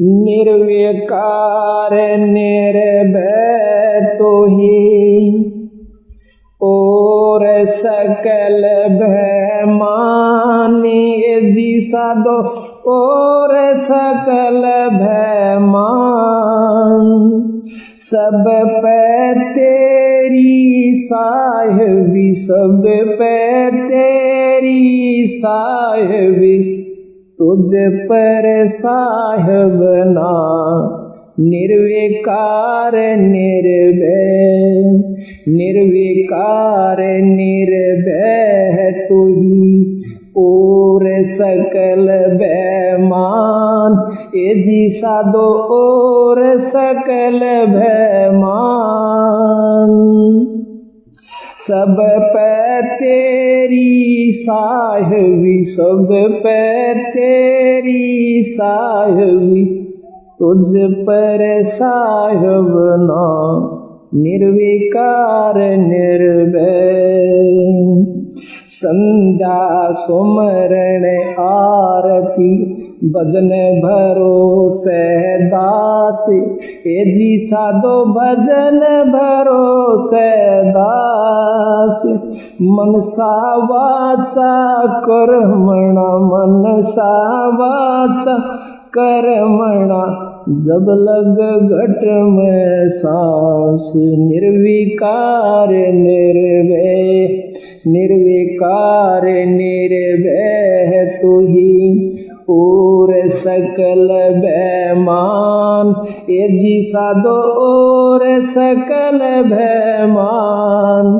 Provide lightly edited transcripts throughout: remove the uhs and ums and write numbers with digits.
निर्विकार निर्भय तो ही और सकल भय मानिए जी साधो और सकल भय मान सब पे तेरी साहिबी सब पे तेरी साहिबी तुझ पर साहिब ना निर्विकार निर्भय निर्विकार निर्भय तू ही और सकल भय मान ए जी साधो और सकल भय मान सब पे तेरी साहिबी सब पे तेरी साहिबी तुझ पर साहिब ना निर्विकार निर्भय संध्या सुमरण आरती भजन भरोसे दास ए जी साधो भजन भरोसे दास मनसा वाचा कर्मणा मनसा वाचा कर्मणा जब लग घट में सांस निर्विकार निर्भय निर्विकार निर्भय तू ही और सकल भय मान ए जी साधो और सकल भय मान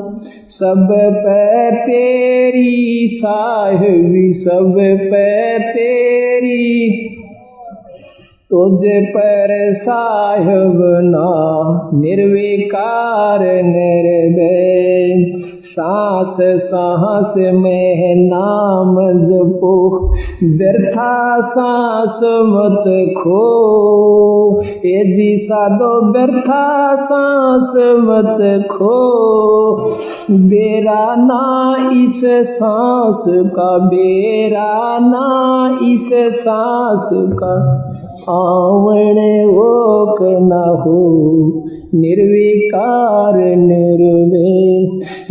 सब पे तेरी साहिबी सब पे तेरी तुझ पर साहिब ना निर्विकार निर्भय सांस सांस में नाम जपो व्यर्था सांस मत खो ए जी साधो व्यर्था सांस मत खो बेरा ना इस सांस का बेरा ना इस सांस का आवण ओक न हो निर्विकार निर्भय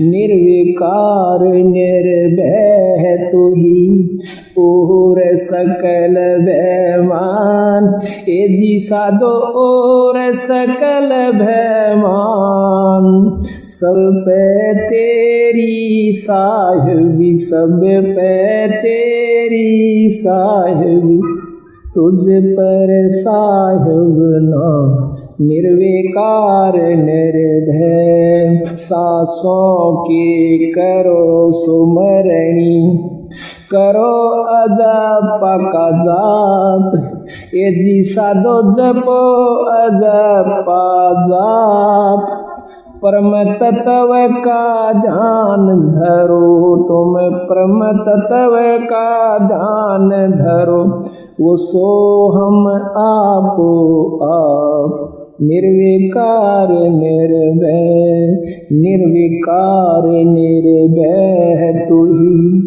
निर्विकार निर्भय तू ही और सकल भय मान ए जी साधो और सकल भय मान सब पे तेरी साहिबी सब पे तेरी साहिबी तुझ पर साहिब ना निर्विकार निर्भय सांसों की करो सुमरणी करो अजप का जाप ए जी साधो जपो अजप जाप परम तत्व का ध्यान धरो तुम परम तत्व का ध्यान धरो वो सो हम आपो आप निर्विकार निर्भय निर्विकार निर्भय तू ही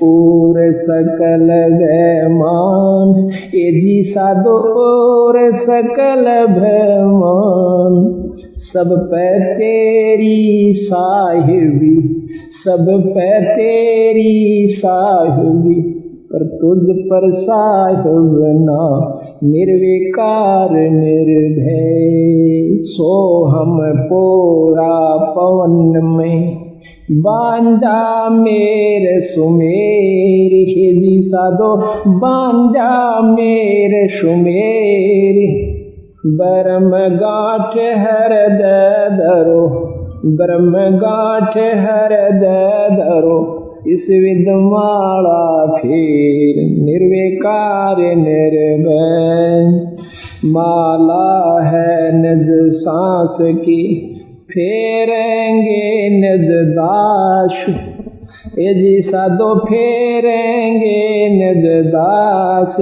और सकल भय मान ए जी साधो और सकल भय मान सब पे तेरी साहिबी सब पे तेरी साहिबी पर तुझ पर साहिब ना निर्विकार निर्भय सो हम पोरा पवन में बांधा मेरे सुमेर हे जी साधो बांधा मेरे सुमेर ब्रह्म गांठ हृदय धरो ब्रह्म गांठ हृदय धरो इस विद्यमाला फिर निर्विकार निर्भय माला है निज सांस की फेरेंगे निज दास ए जी साधो फेरेंगे निज दास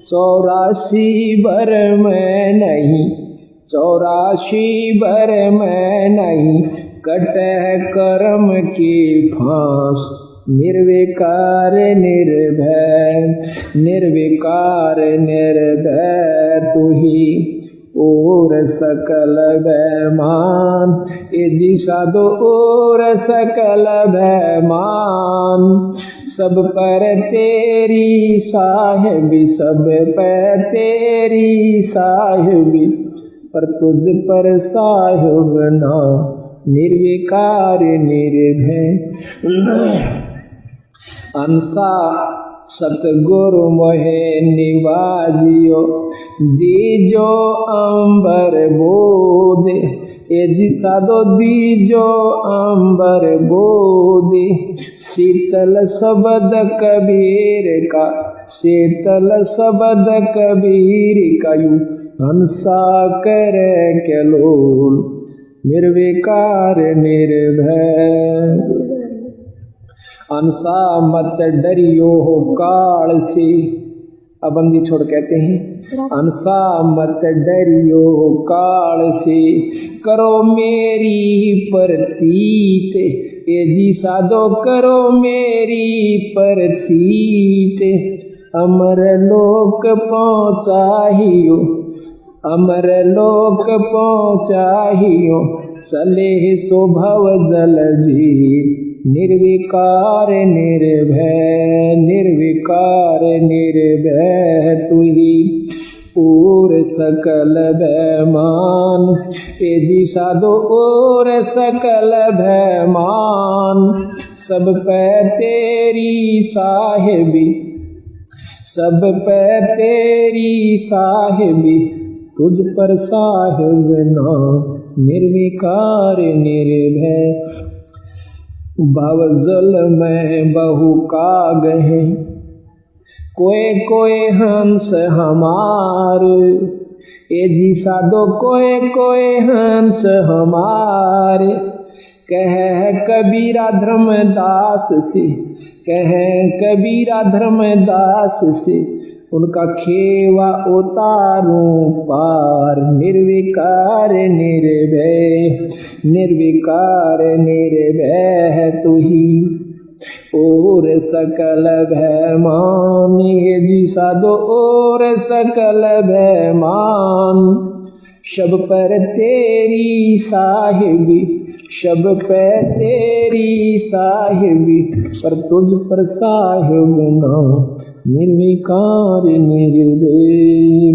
84 भर में नहीं 84 भर में नहीं कटे कर्म की फांस निर्विकार निर्भय निर्विकार निर्भय तू ही और सकल बैमान। ए जी साधो और सकल बैमान। सब पर तेरी साहिबी, सब पर तेरी साहिबी, पर तुझ पर साहिब ना निर्विकार निर्भय। अंसा सतगुरु मोहे निवाजियो, दीजो अंबर बोध। ए जी साधो दीजो अंबर बोध। शीतल शब्द कबीर का, शीतल शब्द कबीर का, यूं हंसा करे केलोल निर्विकार निर्भय। अंसा मत डरियो हो काल से। अब बंदी छोड़ कहते हैं अंसा मत डरियो हो काल से, करो मेरी प्रतीत। ए जी साधो करो मेरी प्रतीत। अमर लोक पहुँचाहियो, अमर लोक पहुँचाहियो, सले सो भव जल जी निर्विकार निर्भय। निर्विकार निर्भय तू ही और सकल बैमान। ए जी साधो और सकल बैमान। सब पे तेरी साहिबी, सब पे तेरी साहिबी, तुझ पर साहिब ना निर्विकार निर्भय। भवजल में बहु काग हैं, कोई कोई हंस हमार। ए जी साधो कोई कोई हंस हमार। कह कबीरा धर्मदास से, कह कबीरा धर्मदास से, उनका खेवा उतारूं पार। निर्विकार निर्भय, निर्विकार निर्भय तू ही और सकल बैमान। हे जी साधो और सकल बैमान। शब पर तेरी साहिबी, शब पे तेरी साहिबी, पर तुझ पर साहिब ना निर्विकार निर्भय।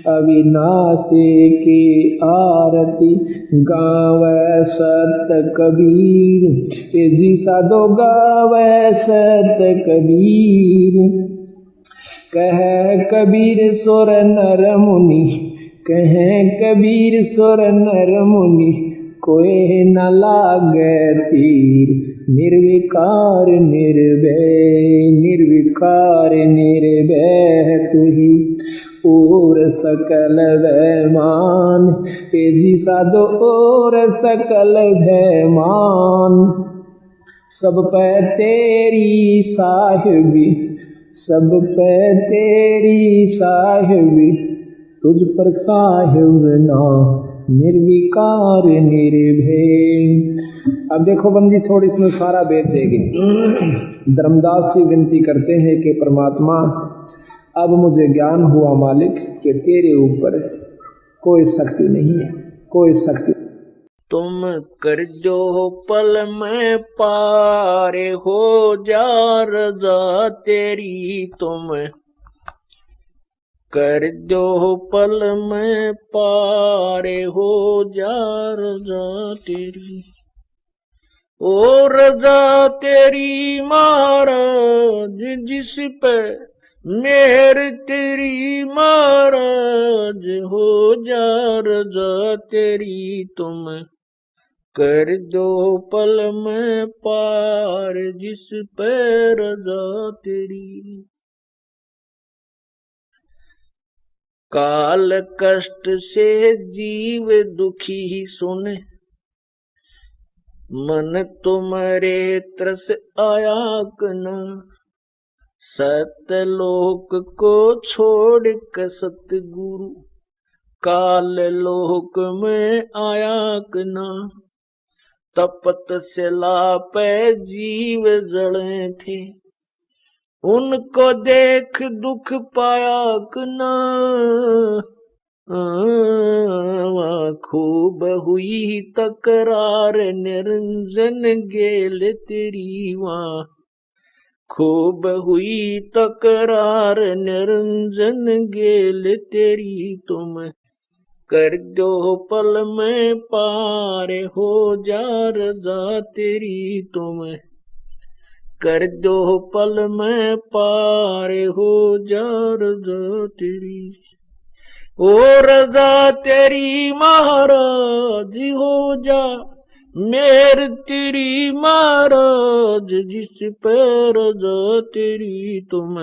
अविनाशी की आरती गावे सत कबीर। ए जी साधो गावे सत कबीर। कह कबीर सुर नर मुनि, कह कबीर सुर नर मुनि, कोई न लागे तीर। निर्विकार निर्भय, निर्विकार निर्भय तू ही और सकल बैमान। ए जी साधो और सकल बैमान। सब पे तेरी साहिबी, सब पे तेरी साहिबी, तुझ पर साहिब ना निर्विकार निर्भय। अब देखो बंदी छोड़, इसमें सारा वेद देगी। धर्मदास जी विनती करते हैं कि परमात्मा अब मुझे ज्ञान हुआ मालिक कि तेरे ऊपर कोई शक्ति नहीं है, कोई शक्ति। तुम कर जो पल में पारे हो जा रजा तेरी, तुम कर दो पल में पारे हो जा रजा तेरी। ओ रजा तेरी महाराज जिस पे मेहर तेरी महाराज, हो जा रजा तेरी, तुम कर दो पल में पार जिस पे रजा तेरी। काल कष्ट से जीव दुखी सुन, मन तुम्हारे त्रस आया कना। सतलोक को छोड़ कर सतगुरु काल लोक में आया कना। तपत से लापे जीव जड़े थे, उनको देख दुख पाया कना। खूब हुई तकरार निरंजन गेल तेरी वहाँ, खूब हुई तकरार निरंजन गेल तेरी तुम, कर दो पल में पार हो जा रजा तेरी तुम, कर दो पल में पार हो जा रजा तेरी। ओ रजा तेरी महाराज हो जा, मेहर तेरी महाराज जिस पे रजा तेरी तुम,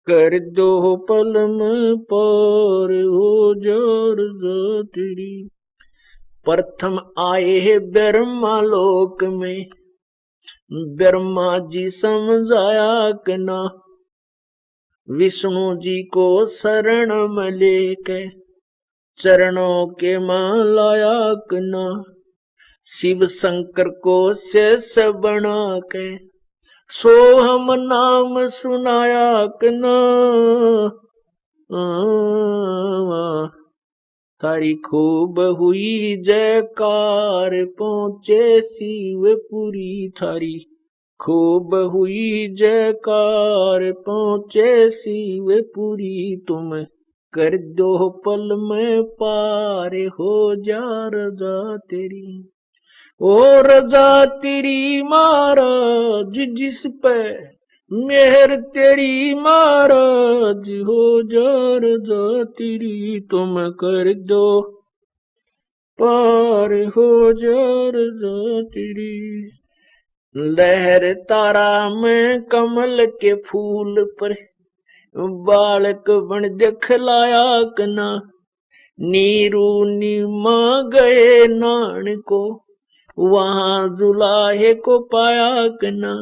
कर दो पल में पार हो जा रजा तेरी। प्रथम आए है ब्रह्मा लोक में, ब्रह्मा जी समझाया कि ना, विष्णु जी को शरण में लेके चरणों के मां लाया कि ना, शिव शंकर को शेष बना के सोहम नाम सुनाया कि ना, थारी खूब हुई जयकार पहुंचे शिवपुरी थारी, खूब हुई जयकार पहुंचे शिवपुरी तुम, कर दो पल में पार हो जा रजा तेरी। ओ रजा तेरी महाराज जिस पे मेहर तेरी महाराज हो जा रजा तेरी तुम, कर दो पार हो जा रजा तेरी। लहर तारा में कमल के फूल पर बालक बन दिखलाया कना, नीरू नीमा गए नान को वहां जुलाहे को पाया कना,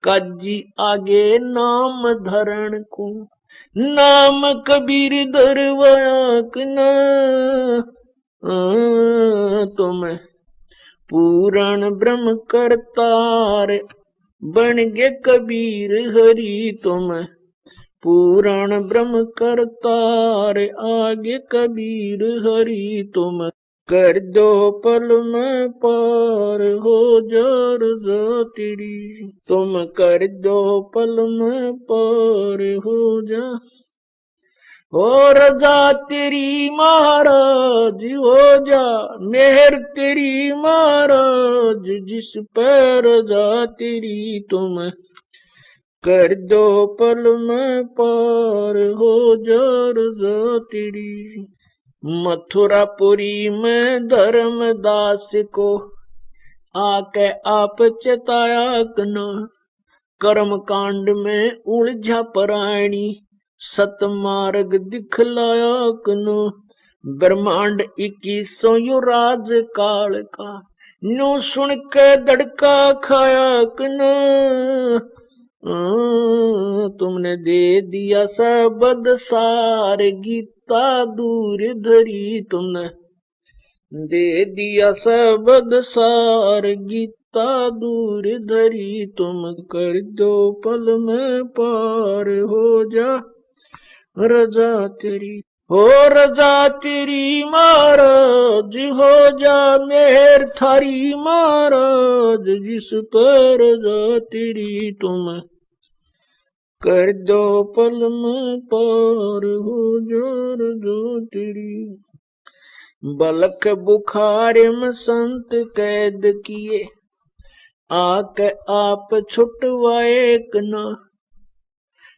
काजी आगे नाम धरण को नाम कबीर दरवाया कना, तुम पूरण ब्रह्म करतार बन गे कबीर हरि तुम, पूरण ब्रह्म करतार आगे कबीर हरि तुम, कर दो पल में पार हो जा रजा तेरी, तुम कर दो पल में पार हो जा। हो रजा तेरी महाराज हो जा, मेहर तेरी महाराज जिस पर रजा तेरी तुम, कर दो पल में पार हो जा रजा तेरी। मथुरापुरी में धर्मदास को आके आप चेताया कना, कर्म कांड में उलझा प्राणी सतमार्ग दिखलाया कना, ब्रह्मांड 2100 युराज काल का न्यू सुन के धड़का खाया कना, तुमने दे दिया सबद सार गीता दूर धरी तुमने, दे दिया सबद सार गीता दूर धरी तुम, कर दो पल में पार हो जा रजा तेरी। हो रजा तेरी महाराज हो जा, मेहर थारी महाराज जिस पर रजा तेरी तुम, कर दो पल में पार हो जा रजा तेरी। बलक बुखार में संत कैद किए आके आप छुटवाए कना,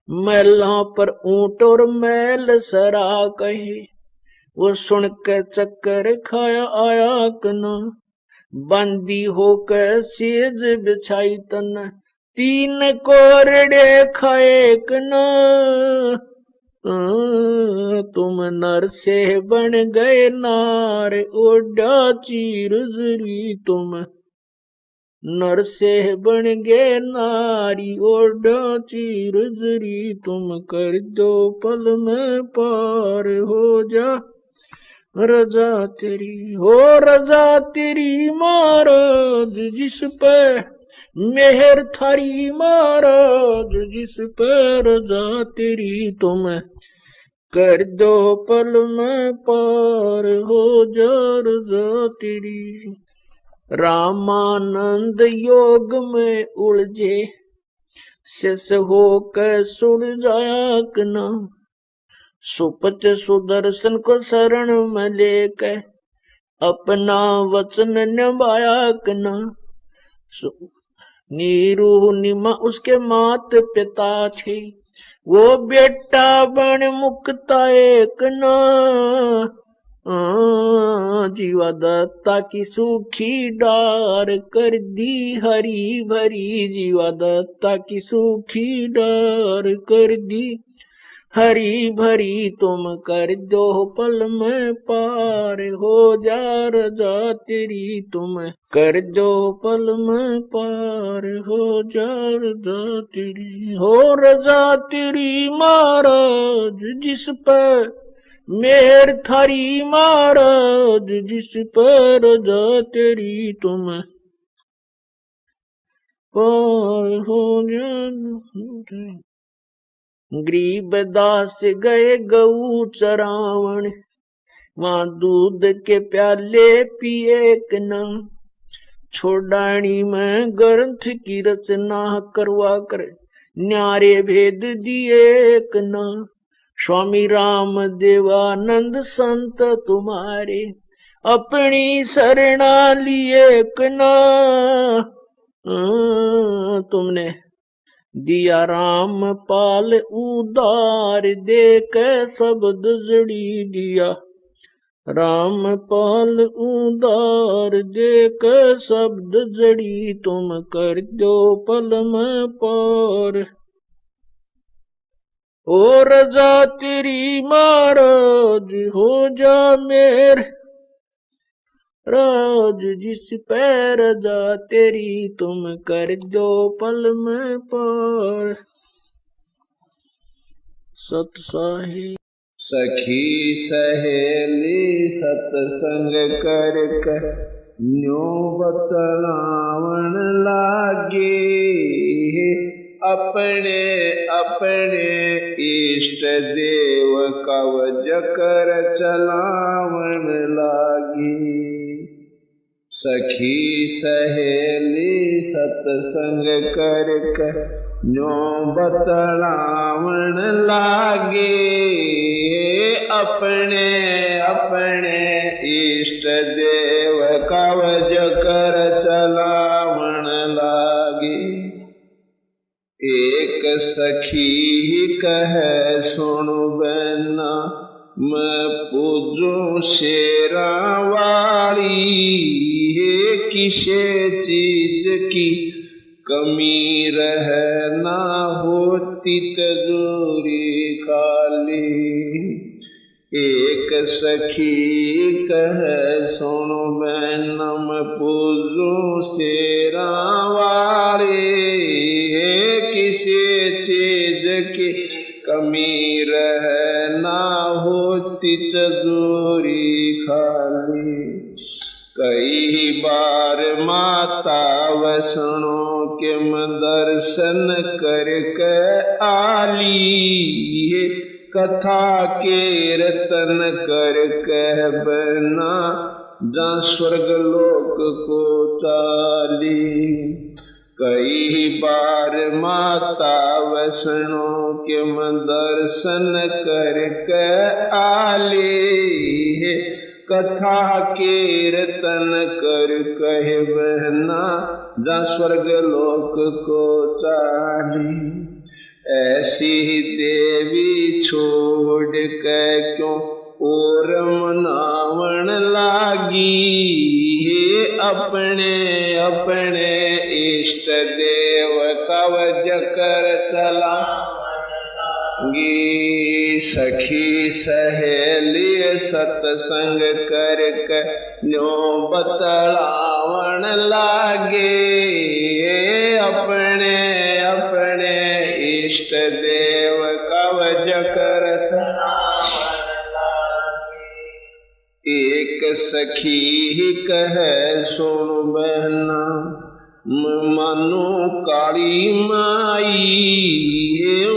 मैलों पर ऊंट और मैल सरा कहे वो सुन के चक्कर खाया आया कना, बंदी होकर सेज बिछाई तन तीन कोरड़े खाए कना, तुम नर से बन गए नार ओडा चीर जरी तुम, नर से बन गए नारी ओडा चीर जरी तुम, कर दो पल में पार हो जा रजा तेरी। हो रजा तेरी महाराज जिस पे मेहर थारी महाराज जिस पे रजा तेरी तुम, कर दो पल में पार हो जा रजा तेरी। रामानंद योग में उलझे शेष होकर सुड़ जाया कना। सुपच सुदर्शन को शरण में लेकर अपना वचन निभाया कना। नीरू निमा उसके मात पिता थे, वो बेटा बन मुक्ता एक ना। जीवा दत्ता की सूखी डार कर दी हरी भरी। जीवा दत्ता की सूखी डार कर दी हरी भरी। तुम कर दो पल में पार हो जा रजा तेरी। तुम कर दो पल में पार हो जा रजा तेरी। हो रजा तेरी महाराज जिस पर मेहर थारी। महाराज जिस पर रजा तेरी। तुम पार हो जा। गरीब दास गए गऊ चरावण, वहां दूध के प्याले पिए कना। छोड़ानी में ग्रंथ की रचना करवा कर न्यारे भेद दिए कना। स्वामी राम देवानंद संत तुम्हारे अपनी शरणा लिए कना। तुमने दिया राम पाल उदार दे के शब्द जड़ी दिया। राम पाल उदार दे के शब्द जड़ी। तुम कर दो पल में पार ओ रजा तेरी। महाराज हो जा मेर राज जिस पैर जा तेरी। तुम कर दो पल में पार। सत्साही सखी सहेली सत्संग कर न्यो बतलावन लागे। अपने अपने इष्ट देव कवच कर चलावन लागी। सखी सहेली सत्संग कर न्यो बतलावन लागे। अपने अपने इष्ट देव कवच कर चलावन लागे। एक सखी कहे सुनु बहना, मैं पूजू शेरा वाली। किसे चीज की कमी रह ना होती तिजोरी खाली। एक सखी कहे सुनो बैनम पूजू शेरा वाली। किसी चीज की कमी रह ना होती तिजोरी खाली। कई बार माता वैष्णो के दर्शन करके आली। कथा कीर्तन कर कह बना जा स्वर्ग लोक को चाली। कई बार माता वैष्णो के दर्शन कर के आली। कथा कीर्तन कर कह बहना जा स्वर्ग लोक को चाली। ऐसी देवी छोड़ के क्यों और मनावन लागी। अपने अपने इष्ट देव कवच कर चला गी। सखी सहेली सत्संग कर न्यो बतलावन लागे। अपने अपने इष्ट देव कवच कर एक सखी कहे सुन बहना, मानो काली माई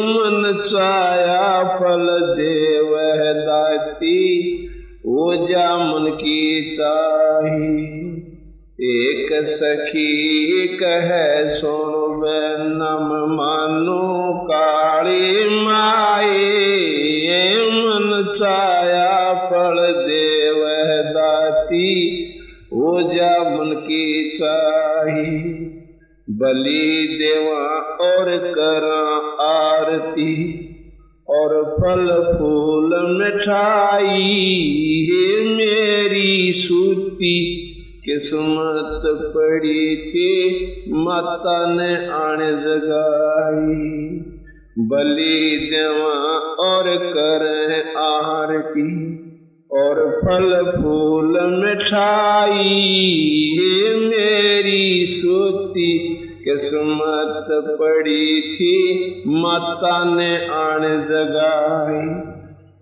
मन चाया फल देव ओजा मन की चाही। एक सखी कहे सुन नम मानो काली माई, मन चाया फल देव दाती, ओजा मन की चाही। बलि देवा और करा आरती, और फल फूल मिठाई, मेरी सूती किस्मत पड़ी थी, माता ने आन जगाई। बलि देवा और करे आरती, और फल फूल मिठाई, मेरी सूती किस्मत पड़ी थी, माता ने आन जगाई।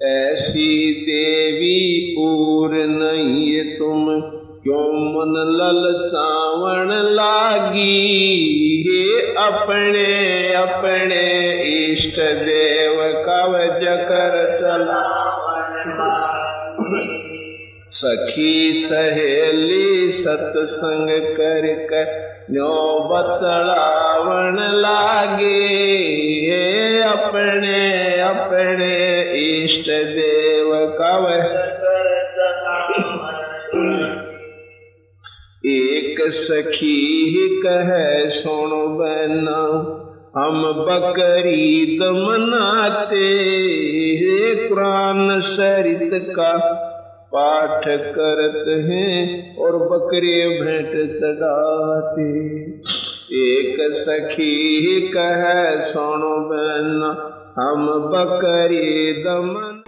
ऐसी देवी और नहीं तुम, क्यों मन ललचावण लागी, अपने अपने इष्ट देव कवच कर चलावण लागी। सखी सहेली सत्संग कर न्यो बतलावण लागे, अपने अपने इष्ट देव कवच कर चलावण। एक सखी कहे सुनो बहना, हम बकरीद मनाते, कुरान शरीत का पाठ करते हैं, और बकरे भेंट चढ़ाते। एक सखी कहे सुनो बहना, हम बकरीद मनाते।